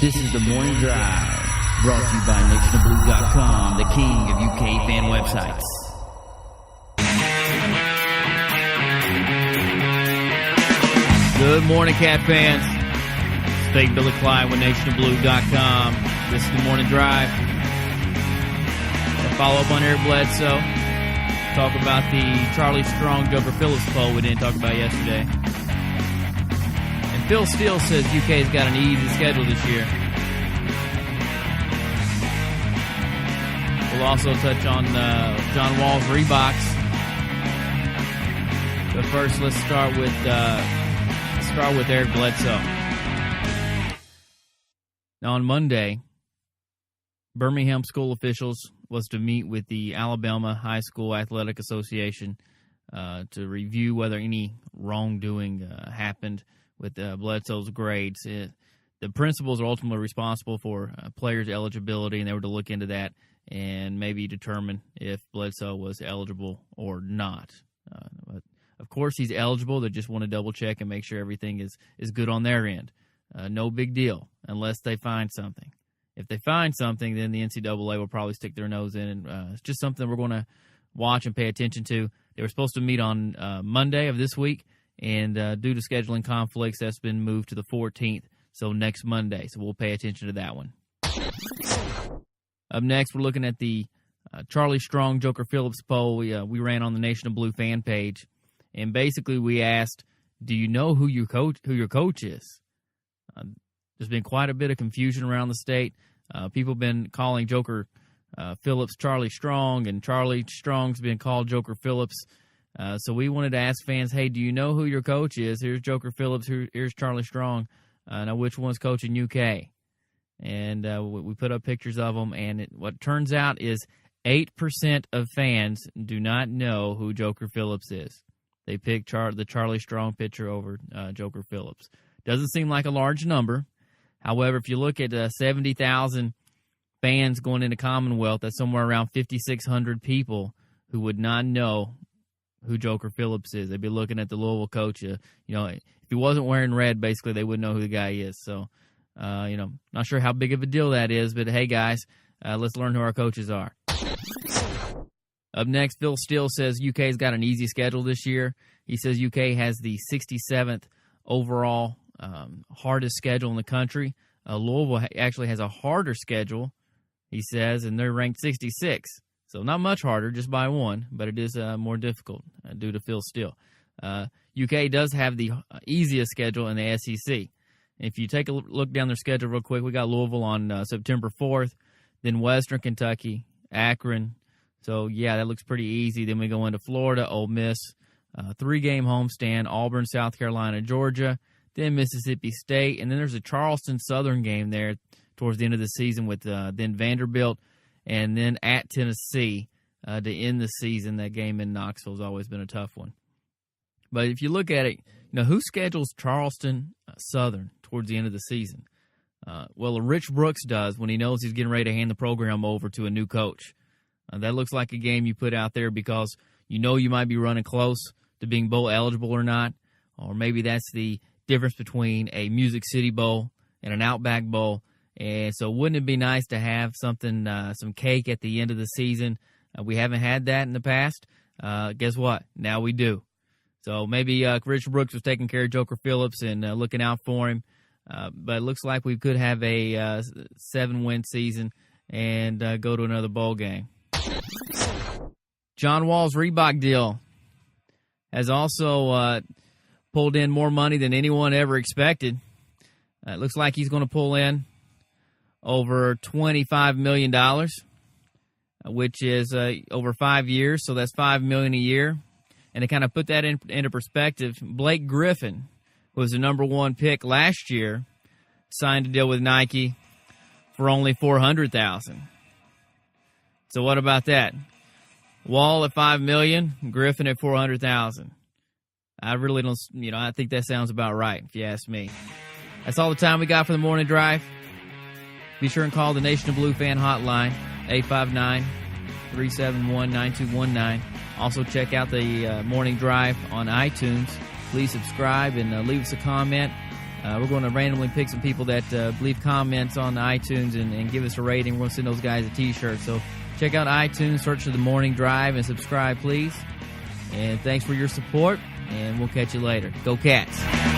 This is the Morning Drive, brought to you by NationofBlue.com, the king of UK fan websites. Good morning, Cat fans. State Billy Clyde with NationofBlue.com. This is the Morning Drive. We'll follow up on Eric Bledsoe. Talk about the Charlie Strong Joker Phillips poll we didn't talk about yesterday. And Phil Steele says UK's got an easy schedule this year. We'll also touch on John Wall's Reeboks. But first, let's start with Eric Bledsoe. Now, on Monday, Birmingham school officials was to meet with the Alabama High School Athletic Association to review whether any wrongdoing happened with Bledsoe's grades. The principals are ultimately responsible for players' eligibility, and they were to look into that and maybe determine if Bledsoe was eligible or not. But of course, he's eligible. They just want to double-check and make sure everything is good on their end. No big deal unless they find something. If they find something, then the NCAA will probably stick their nose in. And it's just something we're going to watch and pay attention to. They were supposed to meet on Monday of this week, and due to scheduling conflicts, that's been moved to the 14th, so next Monday. So we'll pay attention to that one. Up next, we're looking at the Charlie Strong Joker Phillips poll we ran on the Nation of Blue fan page, and basically we asked, do you know who your coach is? There's been quite a bit of confusion around the state. People have been calling Joker Phillips Charlie Strong, and Charlie Strong's been called Joker Phillips. So we wanted to ask fans, hey, do you know who your coach is? Here's Joker Phillips, here's Charlie Strong. Now, which one's coaching UK? And we put up pictures of them, and what turns out is 8% of fans do not know who Joker Phillips is. They picked the Charlie Strong pitcher over Joker Phillips. Doesn't seem like a large number. However, if you look at 70,000 fans going into Commonwealth, that's somewhere around 5,600 people who would not know who Joker Phillips is. They'd be looking at the Louisville coach. If he wasn't wearing red, basically they wouldn't know who the guy is. So, not sure how big of a deal that is, but hey, guys, let's learn who our coaches are. Up next, Phil Steele says UK's got an easy schedule this year. He says UK has the 67th overall hardest schedule in the country. Louisville actually has a harder schedule, he says, and they're ranked 66. So not much harder, just by one, but it is more difficult due to Phil Steele. UK does have the easiest schedule in the SEC. If you take a look down their schedule real quick, we got Louisville on September 4th, then Western Kentucky, Akron. So, yeah, that looks pretty easy. Then we go into Florida, Ole Miss, 3-game homestand, Auburn, South Carolina, Georgia, then Mississippi State, and then there's a Charleston Southern game there towards the end of the season with then Vanderbilt, and then at Tennessee to end the season. That game in Knoxville has always been a tough one. But if you look at it, who schedules Charleston Southern towards the end of the season? Well, Rich Brooks does when he knows he's getting ready to hand the program over to a new coach. That looks like a game you put out there because you might be running close to being bowl eligible or not, or maybe that's the difference between a Music City Bowl and an Outback Bowl. And so wouldn't it be nice to have something, some cake at the end of the season? We haven't had that in the past. Guess what? Now we do. So maybe Rich Brooks was taking care of Joker Phillips and looking out for him. But it looks like we could have a 7-win season and go to another bowl game. John Wall's Reebok deal has also pulled in more money than anyone ever expected. It looks like he's going to pull in over $25 million, which is over 5 years, so that's $5 million a year. And to kind of put that into perspective, Blake Griffin was the number 1 pick last year, signed a deal with Nike for only $400,000. So what about that? Wall at $5 million, Griffin at $400,000. I really don't, I think that sounds about right, if you ask me. That's all the time we got for the morning drive. Be sure and call the Nation of Blue fan hotline, 859-371-9219. Also, check out the morning drive on iTunes. Please subscribe and leave us a comment. We're going to randomly pick some people that leave comments on iTunes and give us a rating. We're going to send those guys a T-shirt. So check out iTunes, search for The Morning Drive, and subscribe, please. And thanks for your support, and we'll catch you later. Go Cats!